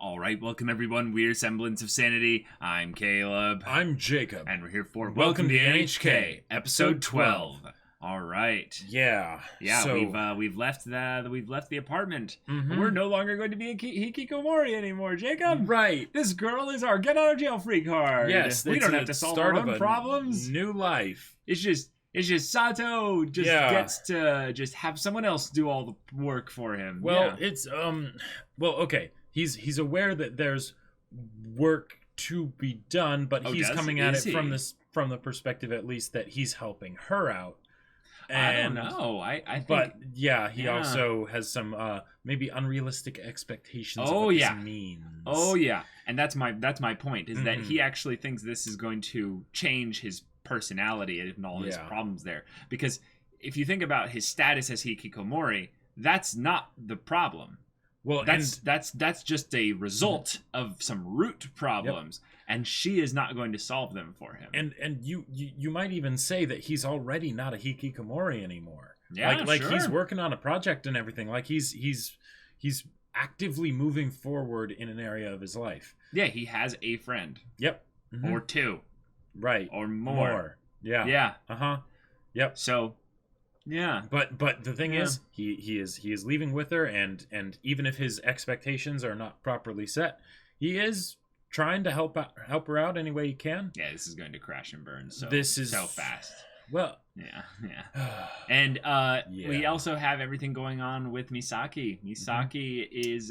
All right, welcome everyone. We're Semblance of Sanity. I'm Caleb. I'm Jacob. And we're here for Welcome to NHK, episode 12. All right. Yeah. So, we've left the apartment. Mhm. We're no longer going to be a hikikomori anymore, Jacob. Right. This girl is our get out of jail free card. Yes. We don't have to solve our own problems. New life. It's just Sato gets to just have someone else do all the work for him. Well, it's okay. He's aware that there's work to be done, but he's coming at it from the perspective at least that he's helping her out. And, I don't know. I think, but he also has some maybe unrealistic expectations of what this means. Oh yeah, and that's my point is that he actually thinks this is going to change his personality and all his problems there. Because if you think about his status as hikikomori, that's not the problem. Well, that's just a result of some root problems, and she is not going to solve them for him. And you might even say that he's already not a hikikomori anymore. Yeah, like he's working on a project and everything. Like he's actively moving forward in an area of his life. Yeah, he has a friend. Yep. Or two. Right. Or more. Yeah. Yeah. Yep. So, yeah. But the thing is, he is leaving with her, and even if his expectations are not properly set, he is trying to help her out any way he can. Yeah, this is going to crash and burn so fast. Well, yeah. And we also have everything going on with Misaki. Misaki is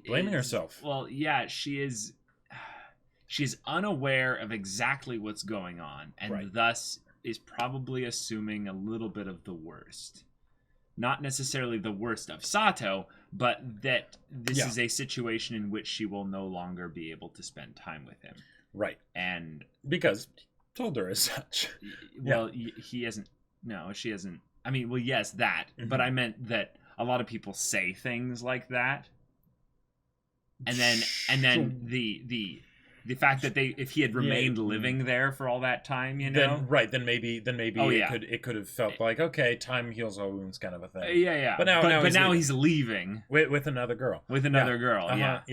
blaming herself. Well, yeah, she's unaware of exactly what's going on, and thus is probably assuming a little bit of the worst. Not necessarily the worst of Sato, but that this is a situation in which she will no longer be able to spend time with him. Right. And because he told her as such. Well, he hasn't. No, she hasn't. I mean, well, yes, that. But I meant that a lot of people say things like that. And then the fact that if he had remained living there for all that time, then maybe it could have felt like, okay, time heals all wounds kind of a thing. But now he's leaving with another girl. Yep.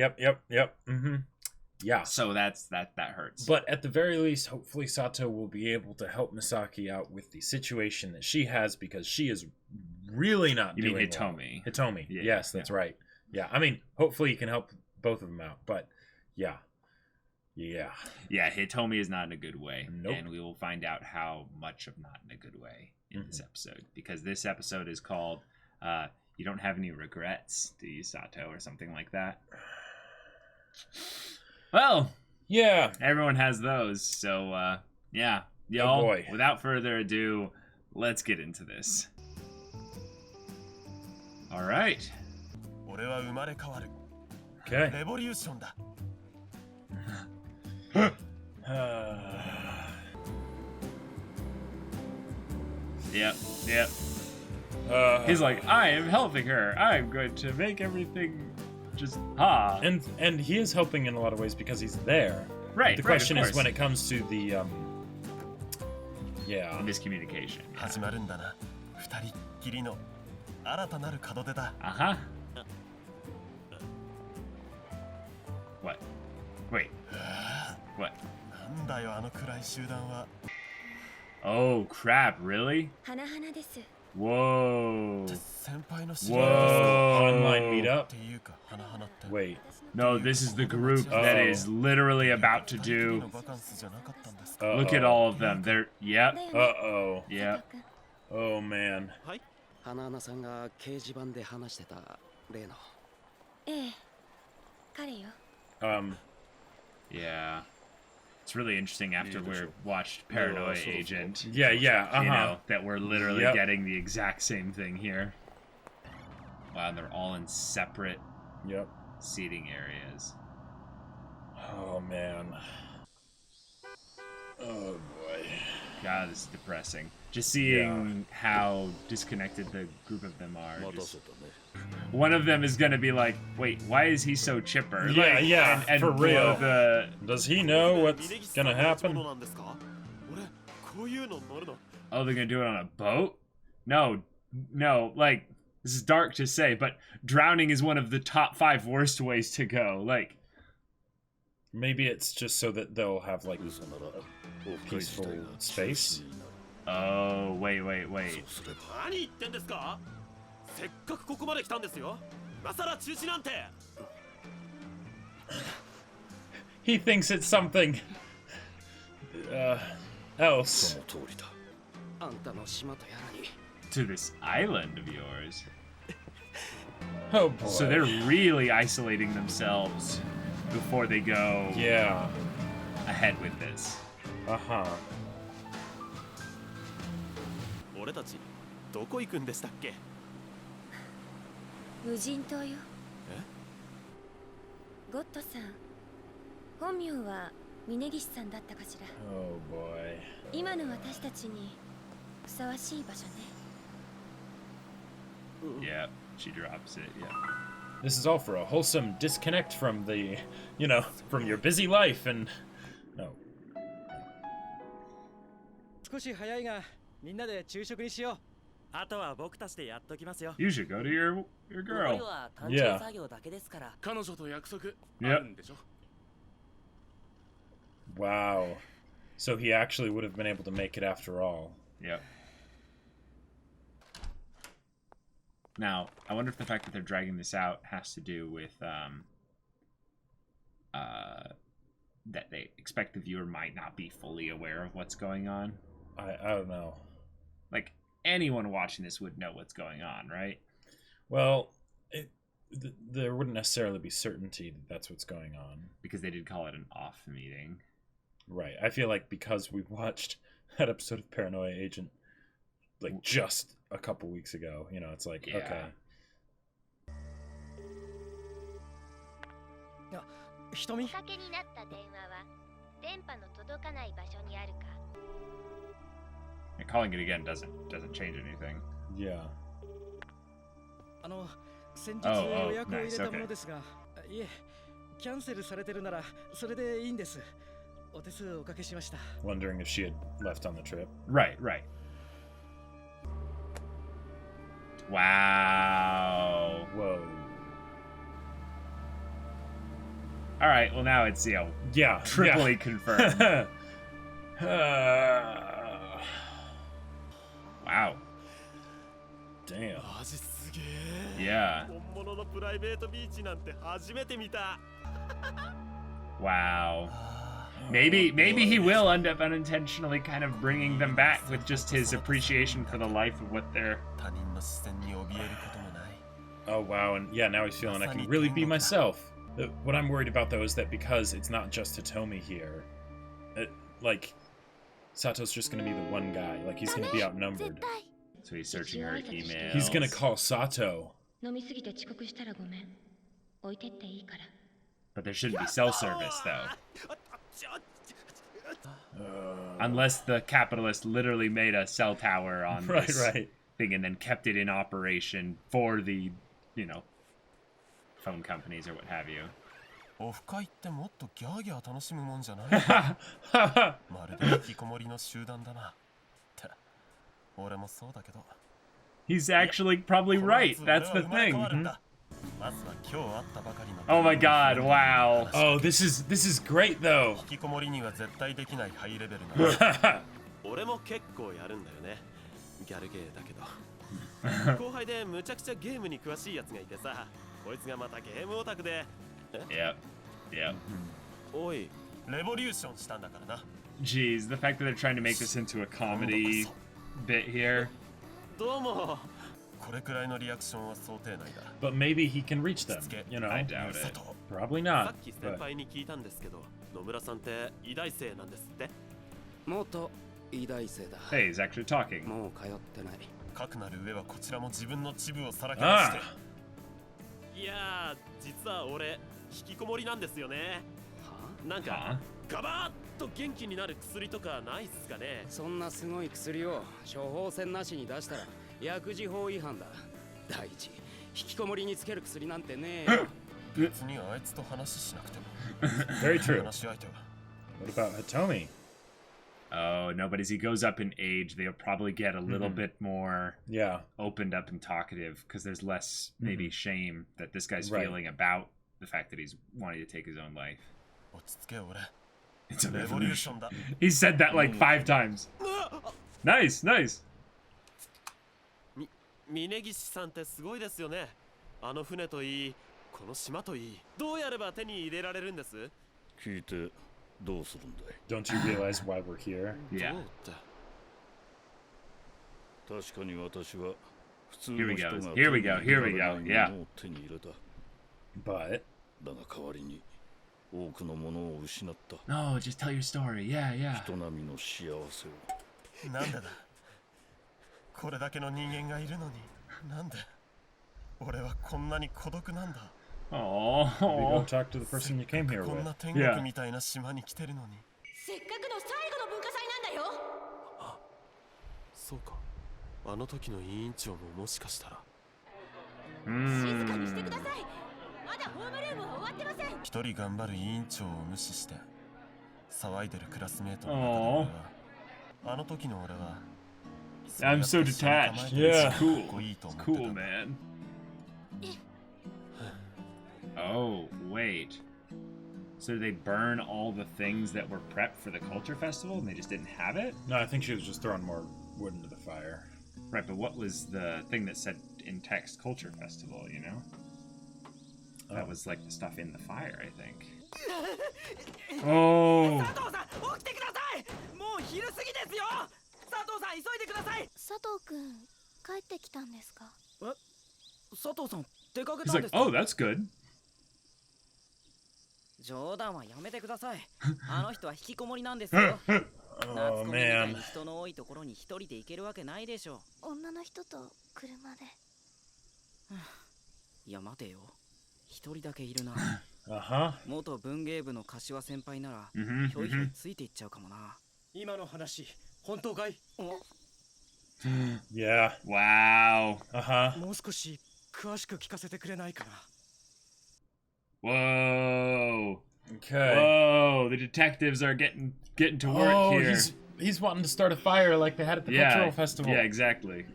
Yeah. So that hurts. But at the very least, hopefully Sato will be able to help Misaki out with the situation that she has, because she is really not doing well. Hitomi. Hitomi. Yeah, yes, that's right. Yeah. I mean, hopefully he can help both of them out, but yeah. Yeah, Hitomi is not in a good way. Nope. And we will find out how much of not in a good way in this episode. Because this episode is called You Don't Have Any Regrets, do you, Sato, or something like that. Well, yeah. Everyone has those. So, y'all, oh boy. Without further ado, let's get into this. All right. Okay. Yep. He's like, I am helping her. I'm going to make everything just And he is helping in a lot of ways because he's there. Right. The question is when it comes to the miscommunication. What? Wait. What? Oh crap, really? Whoa. Online meetup? Wait. No, this is the group that is literally about to do. Look at all of them. They're, yep. Uh-oh. Yep. Oh, man. Yeah. It's really interesting after we watched Paranoia Agent. Yeah. You know, that we're literally getting the exact same thing here. Wow, and they're all in separate seating areas. Oh, man. Oh, boy. God, this is depressing. Just seeing how disconnected the group of them are. One of them is going to be like, wait, why is he so chipper? And for real. Does he know what's going to happen? Oh, they're going to do it on a boat? No, like, This is dark to say, but drowning is one of the top 5 worst ways to go. Like, maybe it's just so that they'll have like a peaceful space. Oh, wait. He thinks it's something else. To this island of yours. Oh boy. So they're really isolating themselves before they go ahead with this. Uh-huh. 俺たちどこ行くんでしたっけ？無人島よ。ゴッドさん、本名は峯岸さんだったかしら。Oh boy. 今の私たちにふさわしい場所ね。Yeah, she drops it. Yeah. This is all for a wholesome disconnect from the, from your busy life and no. 少し早いがみんなで昼食にしよう。あとは僕たちでやっときますよ。 You should go to your girl. Yeah. 彼女と約束あるんでしょ。Wow. So he actually would have been able to make it after all. Yep. Now, I wonder if the fact that they're dragging this out has to do with that they expect the viewer might not be fully aware of what's going on. I don't know. Like, anyone watching this would know what's going on, right? Well, there wouldn't necessarily be certainty that that's what's going on. Because they did call it an off meeting. Right. I feel like because we watched that episode of Paranoia Agent, like, just a couple weeks ago, it's like, okay. 瞳 And calling it again doesn't change anything. Yeah. 先日予約を入れたものですが、いえ、キャンセルされてるならそれでいいんです。お手数おかけしました。 Wondering if she had left on the trip. Right. Wow. Whoa. All right, well now it's, triply confirmed. Wow. Damn. Yeah. Wow. Maybe he will end up unintentionally kind of bringing them back with just his appreciation for the life of what they're... Oh wow, and now he's feeling I can really be myself. What I'm worried about though is that because it's not just Hitomi here, Sato's just gonna be the one guy. Like, he's gonna be outnumbered. So he's searching her emails. He's gonna call Sato. But there shouldn't be cell service, though. Unless the capitalist literally made a cell tower on this thing and then kept it in operation for the, phone companies or what have you. He's actually probably right. That's the thing. Mm-hmm. Oh my god, wow. Oh, this is great though. 俺も結構やるんだよね。ギャルゲーだけど。後輩でむちゃくちゃゲームに詳しいやつがいてさ、こいつがまたゲームオタクで。Yep. おい、レボリューションしたんだからな。Jeez, the fact that they're trying to make this into a comedy bit here. どうも。これくらいのリアクションは想定内だ。But maybe he can reach them, I doubt it. Probably さ not. っき先輩に聞いたんですけど、野村さんって医大生なんですって。元医大生だ。Hey, he's actually talking. もう通ってない。かくなる上はこちらも自分のチブをさらけ出して。いやー、実は俺引きこもりなんですよね。なんかガバーッと元気になる薬とかないっすかね。そんなすごい薬を処方箋なしに出したら薬事法違反だ。第一、引きこもりにつける薬なんてねえよ。別にあいつと話しなくても。 Very true. What about Hitomi? Oh, no, but as he goes up in age, they'll probably get a little bit more opened up and talkative because there's less maybe shame that this guy's feeling about the fact that he's wanting to take his own life. It's a revolution. He said that like 5 times. Nice, nice. 峯岸さんってすごいですよね。あの船といい、この島といい、どうやれば手に入れられるんです？聞いてどうするんだい？ Don't you realize why we're here? Yeah. 確かに私は普通 Here の we 人 go. が Here we go. Here we go. Yeah. 手に入れた。 But だが代わりに多くのものを失った。 No, just tell your story. Yeah, yeah. 人並みの幸せを。なんでだ。これだけの人間がいるのに、なんで俺はこんなに孤独なんだ。 Oh. go talk to the person you came here こん with. な天国みたいな島に来てるのに。せっかくの最後の文化祭なんだよ。あ、そうか。あの時の委員長ももしかしたら。静かにしてください。まだホームルームは終わってません。一人頑張る委員長を無視して騒いでるクラスメートの中で俺は、あの時の俺は。I'm so detached. Yeah. Cool. Cool, man. Oh, wait. So did they burn all the things that were prepped for the culture festival and they just didn't have it? No, I think she was just throwing more wood into the fire. Right, but what was the thing that said in text culture festival, you know? That was like the stuff in the fire, I think. Oh. 佐藤さん、起きてください。もう昼過ぎですよ。佐藤さん、急いでください。佐藤くん、帰ってきたんですか？え、佐藤さん、出かけ He's たん like, ですか？ oh, that's good. 冗談はやめてください。あの人は引きこもりなんですよ。夏コミみたいに人の多いところに一人で行けるわけないでしょ。女の人と車で。いや、待てよ。一人だけいるな。元文芸部の柏先輩なら、ひょいひょいついていっちゃうかもな。今の話、本当かい？ Yeah. Wow. もう少し詳しく聞かせてくれないかな。 Whoa. Okay. Whoa, the detectives are getting to work here. He's wanting to start a fire like they had at the cultural festival. Yeah, exactly.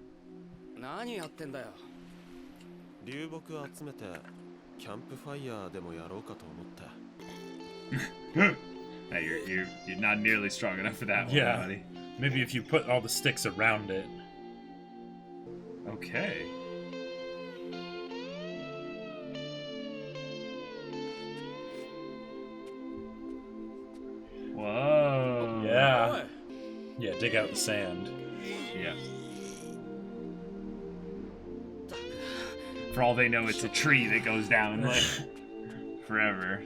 何やってんだよ。流木集めてキャンプファイヤーでもやろうかと思って。 Hey, you're not nearly strong enough for that one, Yeah. buddy. Maybe if you put all the sticks around it. Okay. Whoa. Yeah. Yeah, dig out the sand. Yeah. For all they know, it's a tree that goes down like forever.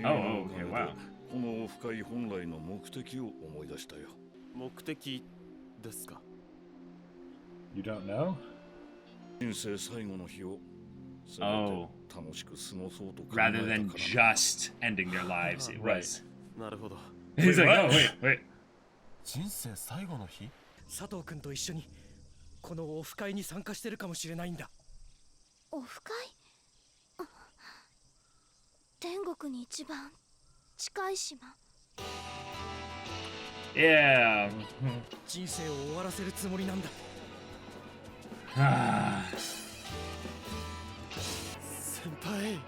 Oh, okay, wow. このオフ会本来の目的を思い出したよ。目的ですか？ You don't know? 人生最後の日を Oh. 楽しく過ごそうと考えた Rather than just ending their lives, it was. なるほど。 He's like, oh, wait. 人生最後の日？佐藤君と一緒にこのオフ会に参加してるかもしれないんだ。オフ会？天国に一番近い島。Yeah. 人生を終わらせるつもりなんだ。先輩。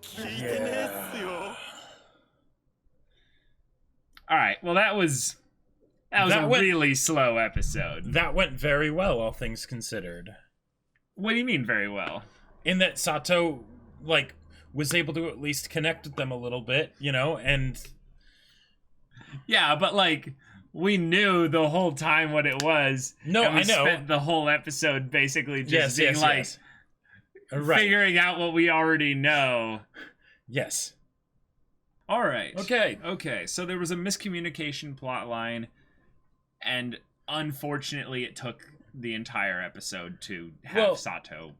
聞いてねえっすよ。 All right. Well, that was a really slow episode. That went very well, all things considered. What do you mean very well? In that Sato, like, was able to at least connect with them a little bit, you know, and... Yeah, but, like, we knew the whole time what it was. No, and we I know. spent the whole episode basically just being Right. figuring out what we already know. Yes. All right. Okay. Okay, so there was a miscommunication plot line, and unfortunately it took the entire episode to have Sato.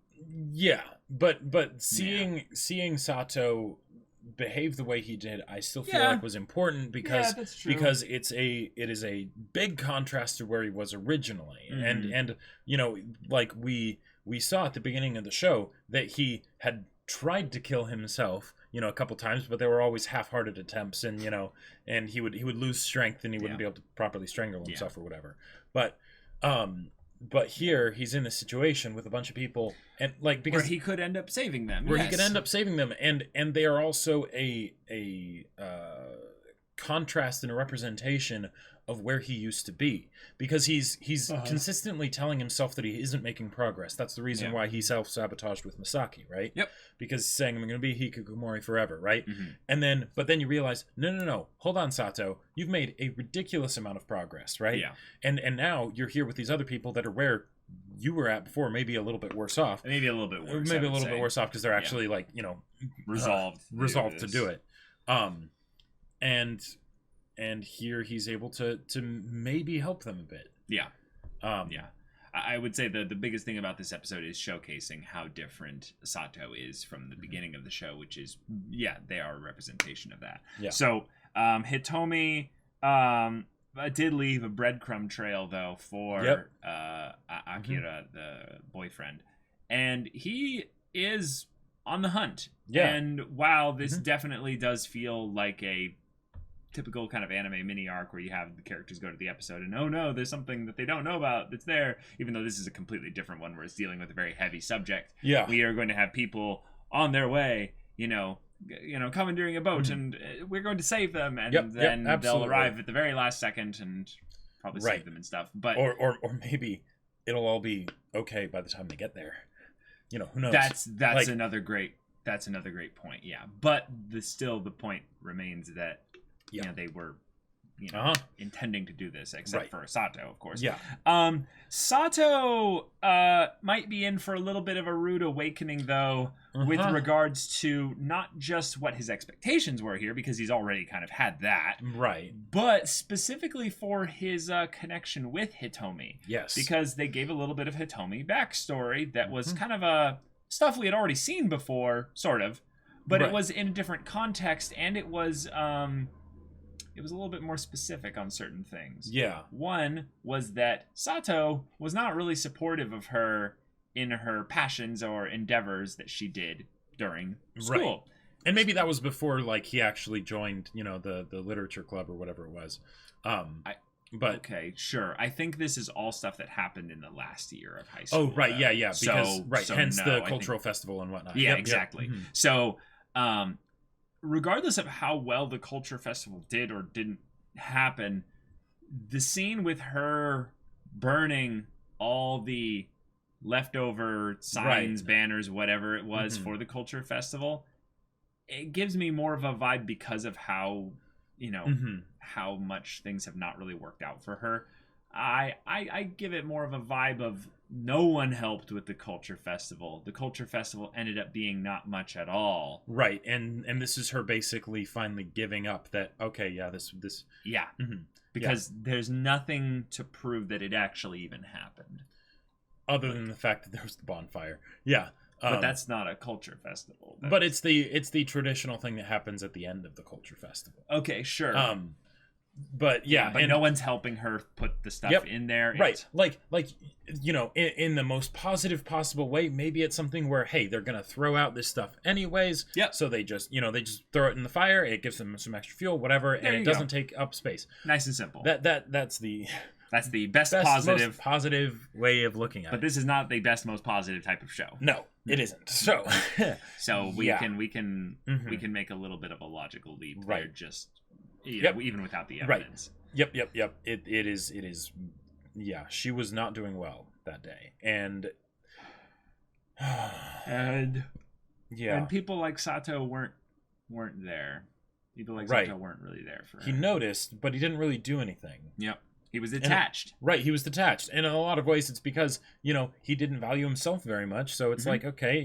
Yeah, but seeing Sato behave the way he did, I still feel like was important because it is a big contrast to where he was originally, and you know, like we saw at the beginning of the show that he had tried to kill himself a couple times, but they were always half-hearted attempts, and and he would lose strength and he wouldn't be able to properly strangle himself or whatever. But here he's in a situation with a bunch of people, and because where he could end up saving them, he could end up saving them, and they are also a contrast and a representation of where he used to be, because he's consistently telling himself that he isn't making progress. That's the reason why he self-sabotaged with Misaki, right? Yep. Because he's saying, I'm going to be Hikikomori forever, right? But then you realize, no, hold on, Sato, you've made a ridiculous amount of progress, right? Yeah. And now you're here with these other people that are where you were at before, maybe a little bit worse off. Maybe a little bit worse. Maybe a little bit worse off, because they're actually resolved to do it. And here he's able to maybe help them a bit. Yeah. I would say the biggest thing about this episode is showcasing how different Sato is from the beginning of the show, which is, they are a representation of that. Yeah. So Hitomi did leave a breadcrumb trail, though, for Akira, the boyfriend. And he is on the hunt. Yeah. And while this definitely does feel like a typical kind of anime mini arc where you have the characters go to the episode and, oh no, there's something that they don't know about that's there, even though this is a completely different one where it's dealing with a very heavy subject. Yeah. We are going to have people on their way, commandeering a boat, and we're going to save them, and then they'll arrive at the very last second and probably save them and stuff. But or maybe it'll all be okay by the time they get there. Who knows? That's another great point. Yeah. But the point remains that they were, intending to do this, except for Sato, of course. Yeah. Sato might be in for a little bit of a rude awakening, though, with regards to not just what his expectations were here, because he's already kind of had that. Right. But specifically for his connection with Hitomi. Yes. Because they gave a little bit of Hitomi backstory that was kind of stuff we had already seen before, sort of. But it was in a different context, and it was a little bit more specific on certain things. Yeah. One was that Sato was not really supportive of her in her passions or endeavors that she did during school. Right. And maybe that was before, he actually joined, the literature club or whatever it was. Okay, sure. I think this is all stuff that happened in the last year of high school. Oh, right, yeah. Because, hence the cultural festival and whatnot. Yeah, exactly. Yep. So, regardless of how well the culture festival did or didn't happen, the scene with her burning all the leftover signs, banners, whatever it was for the culture festival, it gives me more of a vibe because of how, how much things have not really worked out for her. I give it more of a vibe of no one helped with the culture festival. The culture festival ended up being not much at all. Right, and this is her basically finally giving up that, okay, this... Yeah, because there's nothing to prove that it actually even happened. Other than the fact that there was the bonfire. Yeah. But that's not a culture festival. But it's the traditional thing that happens at the end of the culture festival. Okay, sure. But but no one's helping her put the stuff in there. Right. In the most positive possible way, maybe it's something where, hey, they're going to throw out this stuff anyways. Yeah. So they just throw it in the fire. It gives them some extra fuel, whatever, and it doesn't take up space. Nice and simple. That's the best positive, most positive way of looking at it. But this is not the best, most positive type of show. No, it isn't. So we can make a little bit of a logical leap there, just even without the evidence. Right. Yep. It is. Yeah, she was not doing well that day, and and people like Sato weren't there. People like Sato weren't really there for her. He noticed, but he didn't really do anything. Yep. He was detached. He was detached. And in a lot of ways, it's because, he didn't value himself very much. So it's like, okay,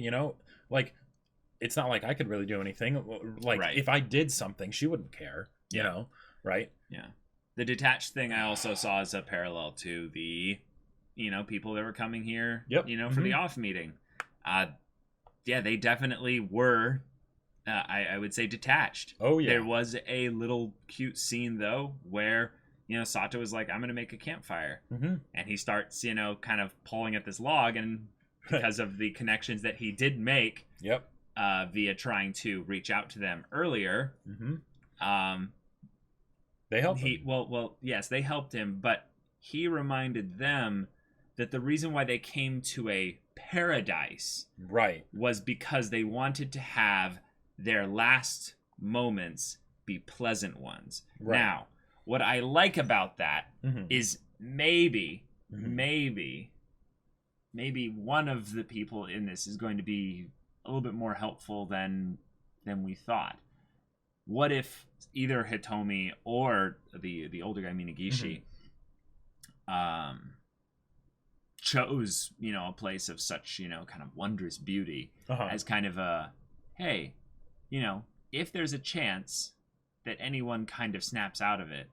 it's not like I could really do anything. If I did something, she wouldn't care, you know, right? Yeah. The detached thing I also saw as a parallel to the, people that were coming here, for the off meeting. They definitely were, I would say, detached. Oh, yeah. There was a little cute scene, though, where... Sato is like, I'm going to make a campfire. And he starts, kind of pulling at this log. And because of the connections that he did make, via trying to reach out to them earlier. They helped him. Well, yes, they helped him, but he reminded them that the reason why they came to a paradise was because they wanted to have their last moments be pleasant ones. Now, what I like about that is maybe one of the people in this is going to be a little bit more helpful than we thought. What if either Hitomi or the older guy Minagishi chose, a place of such, kind of wondrous beauty as kind of a, hey, if there's a chance that anyone kind of snaps out of it,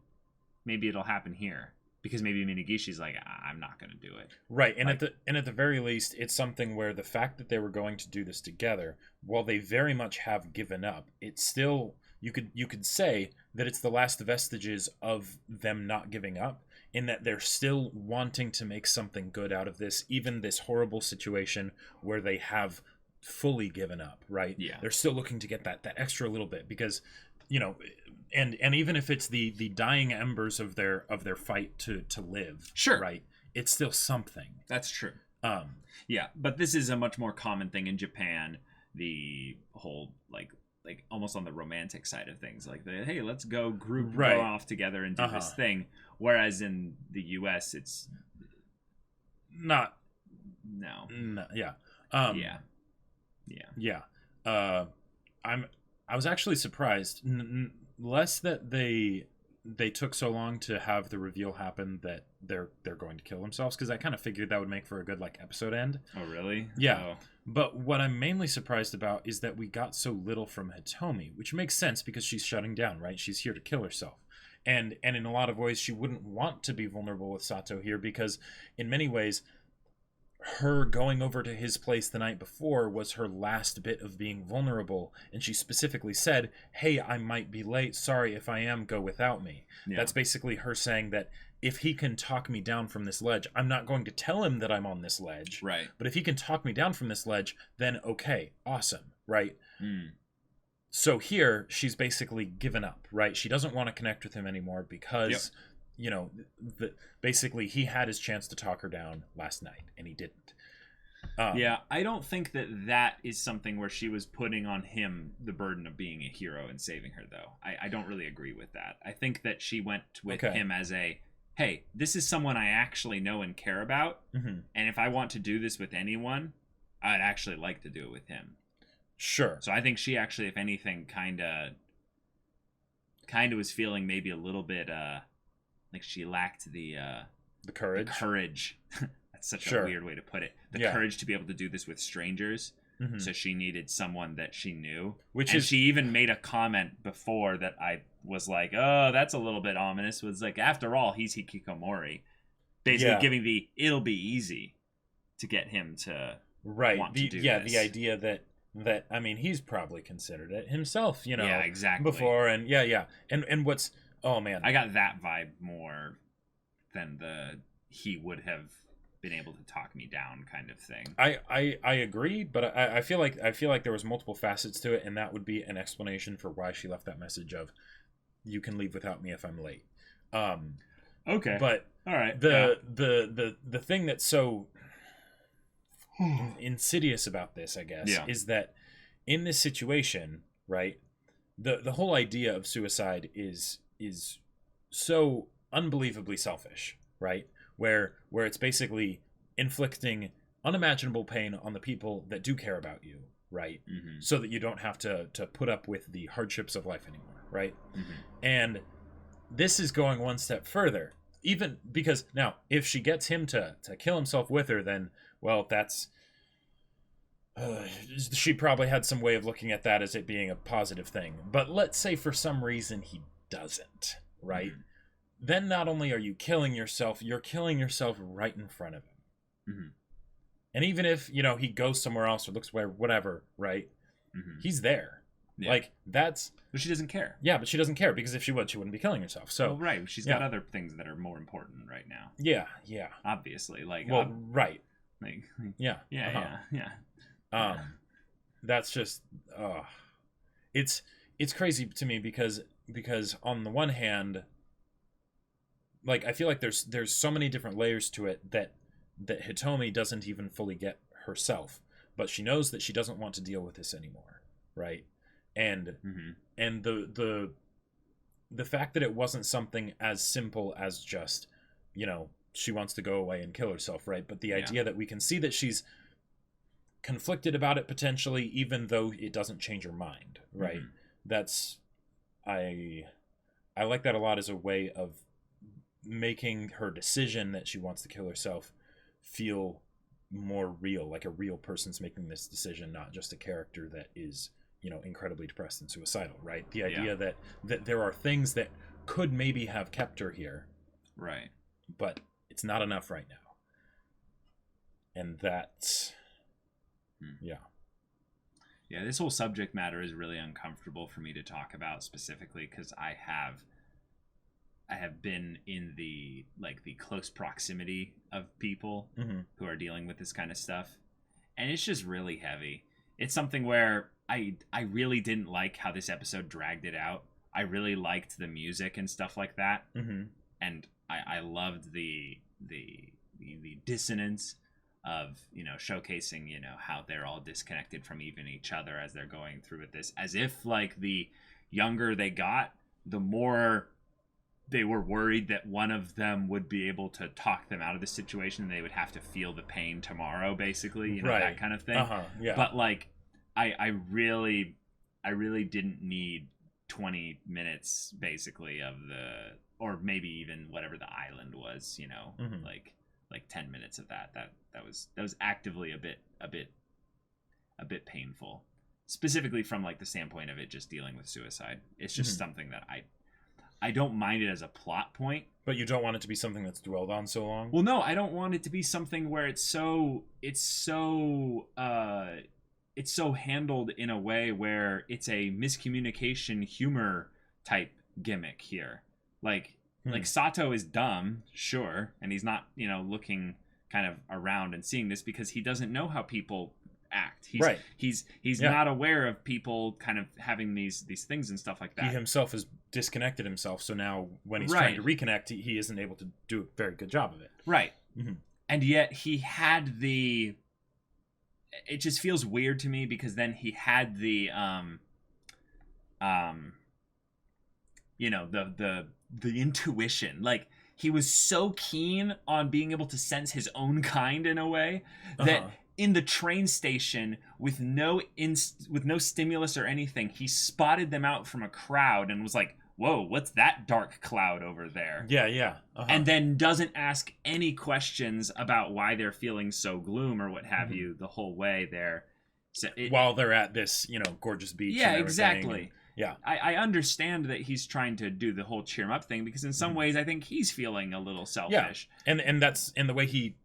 maybe it'll happen here. Because maybe Minagishi's like, I'm not going to do it. Right, and at the very least, it's something where the fact that they were going to do this together, while they very much have given up, it's still, you could say that it's the last vestiges of them not giving up, in that they're still wanting to make something good out of this, even this horrible situation where they have fully given up, right? Yeah. They're still looking to get that extra little bit, because, and even if it's the dying embers of their fight to live, sure, right, it's still something. That's true. Yeah, but this is a much more common thing in Japan. The whole like almost on the romantic side of things, like hey, let's go go off together and do this thing. Whereas in the U.S., it's not. No. Yeah. I was actually surprised. Less that they took so long to have the reveal happen that they're going to kill themselves, because I kind of figured that would make for a good episode end. Oh, really? Yeah. Oh. But what I'm mainly surprised about is that we got so little from Hitomi, which makes sense because she's shutting down, right? She's here to kill herself. And in a lot of ways, she wouldn't want to be vulnerable with Sato here, because in many ways, her going over to his place the night before was her last bit of being vulnerable, and she specifically said, hey, I might be late, sorry, if I am, go without me. That's basically her saying that if he can talk me down from this ledge, I'm not going to tell him that I'm on this ledge, right? But if he can talk me down from this ledge, then okay, awesome, right? So here she's basically given up, right? She doesn't want to connect with him anymore because basically he had his chance to talk her down last night and he didn't. I don't think that is something where she was putting on him the burden of being a hero and saving her, though. I don't really agree with that. I think that she went with him as a, hey, this is someone I actually know and care about, and if I want to do this with anyone, I'd actually like to do it with him. Sure. So I think she actually, if anything, kind of was feeling maybe a little bit like she lacked the courage. The courage. That's such a weird way to put it. The courage to be able to do this with strangers. So she needed someone that she knew. She even made a comment before that I was like, oh, that's a little bit ominous. Was like, after all, he's Hikikomori. Basically giving it'll be easy to get him to want to do this. The idea that I mean, he's probably considered it himself, Yeah, exactly. Before, and and what's, oh man, I got that vibe more than he would have been able to talk me down kind of thing. I agree, but I feel like there was multiple facets to it, and that would be an explanation for why she left that message of, you can leave without me if I'm late. Okay, but all right, the thing that's so insidious about this, I guess, is that in this situation, right, the whole idea of suicide is so unbelievably selfish, right? Where it's basically inflicting unimaginable pain on the people that do care about you, right? So that you don't have to put up with the hardships of life anymore, right? And this is going one step further, even because now if she gets him to kill himself with her, then, well, that's she probably had some way of looking at that as it being a positive thing. But let's say for some reason he doesn't, right? Then not only are you killing yourself, you're killing yourself right in front of him. And even if, he goes somewhere else or looks where, whatever, right? He's there. Like, that's... But she doesn't care. Yeah, but she doesn't care, because if she would, she wouldn't be killing herself. So, well, right. She's got other things that are more important right now. Yeah. Obviously. Like, well, right. Like, yeah. that's just it's crazy to me because on the one hand, like, I feel like there's so many different layers to it that Hitomi doesn't even fully get herself, but she knows that she doesn't want to deal with this anymore, right? And and the fact that it wasn't something as simple as just, you know, she wants to go away and kill herself, right? But the idea that we can see that she's conflicted about it potentially, even though it doesn't change her mind, right? That's I like that a lot as a way of making her decision that she wants to kill herself feel more real, like a real person's making this decision, not just a character that is, you know, incredibly depressed and suicidal, right? The idea that there are things that could maybe have kept her here, right, but it's not enough right now. And that's yeah, this whole subject matter is really uncomfortable for me to talk about specifically, because I have been in the close proximity of people who are dealing with this kind of stuff, and it's just really heavy. It's something where I really didn't like how this episode dragged it out. I really liked the music and stuff like that, and I loved the dissonance of, you know, showcasing, you know, how they're all disconnected from even each other as they're going through with this, as if like the younger they got, the more they were worried that one of them would be able to talk them out of the situation, and they would have to feel the pain tomorrow, basically, you know, that kind of thing. But like I really didn't need 20 minutes basically of or maybe even whatever the island was, you know, like 10 minutes of that was actively a bit painful, specifically from like the standpoint of it just dealing with suicide. It's just something that I don't mind it as a plot point. But you don't want it to be something that's dwelled on so long? Well, no, I don't want it to be something where it's so handled in a way where it's a miscommunication humor type gimmick here. Like Sato is dumb, sure, and he's not, you know, looking kind of around and seeing this because he doesn't know how people act. He's not aware of people kind of having these things and stuff like that. He himself has disconnected himself, so now when he's trying to reconnect, he isn't able to do a very good job of it. Right. And yet he had it just feels weird to me because then he had the you know, the intuition. Like, he was so keen on being able to sense his own kind in a way that in the train station, with no stimulus or anything, he spotted them out from a crowd and was like, whoa, what's that dark cloud over there? And then doesn't ask any questions about why they're feeling so gloom or what have you the whole way there. So while they're at this, you know, gorgeous beach. Yeah, exactly. Yeah, I understand that he's trying to do the whole cheer him up thing, because in some ways I think he's feeling a little selfish. Yeah, and that's in the way he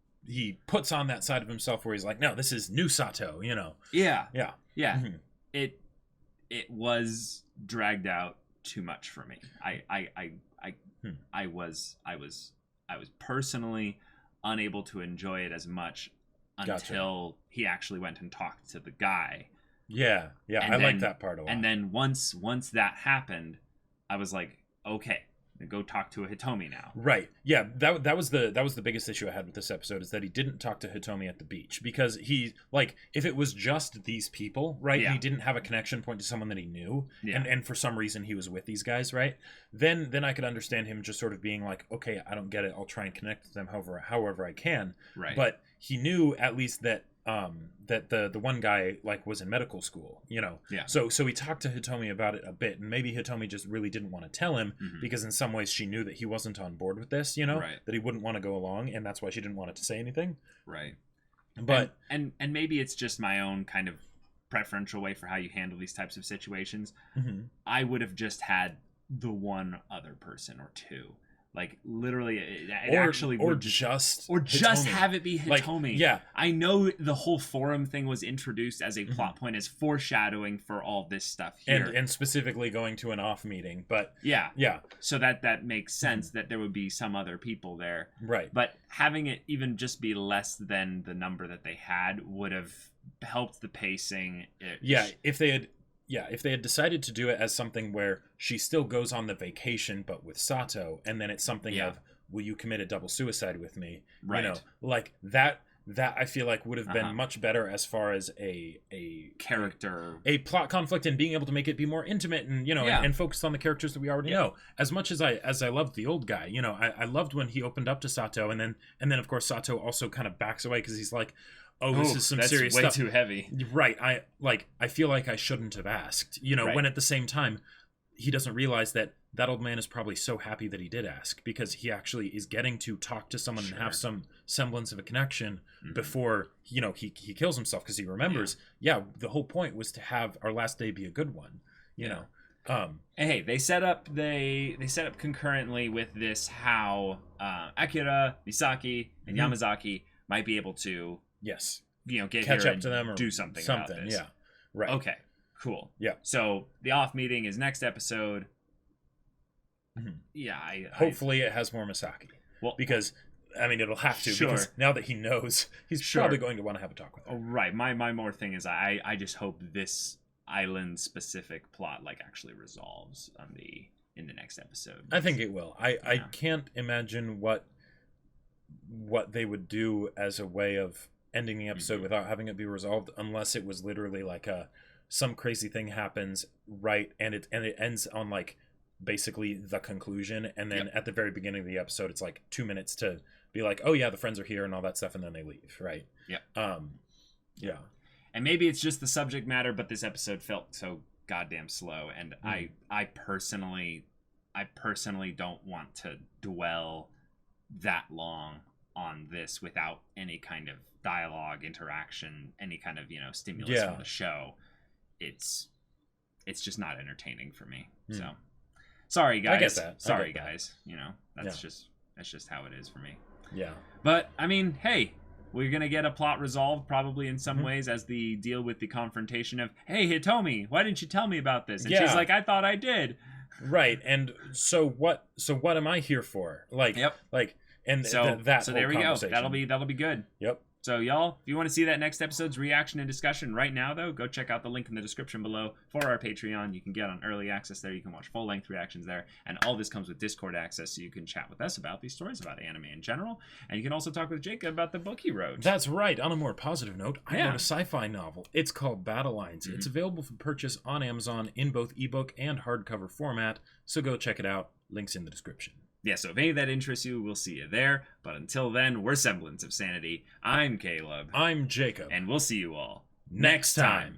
puts on that side of himself where he's like, no, this is new Sato, you know. Yeah. It was dragged out too much for me. I was personally unable to enjoy it as much until he actually went and talked to the guy. Yeah, I like that part a lot. And then once that happened, I was like, okay, go talk to a Hitomi now. Right. Yeah, that was the biggest issue I had with this episode, is that he didn't talk to Hitomi at the beach, because he, like, if it was just these people, right, he didn't have a connection point to someone that he knew, and for some reason he was with these guys, right, then I could understand him just sort of being like, okay, I don't get it, I'll try and connect with them however I can. Right. But he knew at least that that the one guy, like, was in medical school, you know. Yeah. So he talked to Hitomi about it a bit, and maybe Hitomi just really didn't want to tell him, because in some ways she knew that he wasn't on board with this, you know, that he wouldn't want to go along, and that's why she didn't want it to say anything. Right. But and maybe it's just my own kind of preferential way for how you handle these types of situations. I would have just had the one other person or two. Like, literally, just have it be Hitomi. Like, yeah, I know the whole forum thing was introduced as a plot point, as foreshadowing for all this stuff here, and specifically going to an off meeting. But yeah. So that makes sense that there would be some other people there, right? But having it even just be less than the number that they had would have helped the pacing. If they had decided to do it as something where she still goes on the vacation but with Sato, and then it's something of, will you commit a double suicide with me? Right. You know, like that I feel like would have been much better as far as a character, a plot conflict, and being able to make it be more intimate and, you know, and focus on the characters that we already know. As much as I loved the old guy, you know, I loved when he opened up to Sato, and then of course Sato also kind of backs away because he's like, oh, this is some serious stuff. That's way too heavy. Right. I feel like I shouldn't have asked, you know, when at the same time he doesn't realize that old man is probably so happy that he did ask, because he actually is getting to talk to someone and have some semblance of a connection before, you know, he kills himself, because he remembers, the whole point was to have our last day be a good one, you know. Hey, they set up concurrently with this how Akira, Misaki, and Yamazaki might be able to you know, get catch here up to them or do something about this. Yeah. Right. Okay. Cool. Yeah. So the off meeting is next episode. Yeah. Hopefully it has more Misaki. Well, because I mean, it'll have to, because now that he knows, he's probably going to want to have a talk with her. Oh, right. My more thing is I just hope this island specific plot like actually resolves in the next episode. I think it will. I can't imagine what they would do as a way of ending the episode without having it be resolved, unless it was literally like some crazy thing happens, right, and it ends on like basically the conclusion, and then at the very beginning of the episode it's like 2 minutes to be like, oh yeah, the friends are here and all that stuff, and then they leave, right? And maybe it's just the subject matter, but this episode felt so goddamn slow, and I personally don't want to dwell that long on this without any kind of dialogue, interaction, any kind of, you know, stimulus from the show. It's just not entertaining for me. So sorry guys. I get that. Sorry guys. You know, that's just how it is for me. Yeah. But I mean, hey, we're gonna get a plot resolved probably in some ways as the deal with the confrontation of, hey Hitomi, why didn't you tell me about this? And she's like, I thought I did. Right. And so what am I here for? Like, and so there we go. That'll be good. Yep. So y'all, if you want to see that next episode's reaction and discussion right now, though, go check out the link in the description below for our Patreon. You can get on early access there. You can watch full-length reactions there. And all this comes with Discord access, so you can chat with us about these stories, about anime in general. And you can also talk with Jacob about the book he wrote. That's right. On a more positive note, I wrote a sci-fi novel. It's called Battle Lines. It's available for purchase on Amazon in both ebook and hardcover format, so go check it out. Links in the description. Yeah, so if any of that interests you, we'll see you there. But until then, we're Semblance of Sanity. I'm Caleb. I'm Jacob. And we'll see you all next time.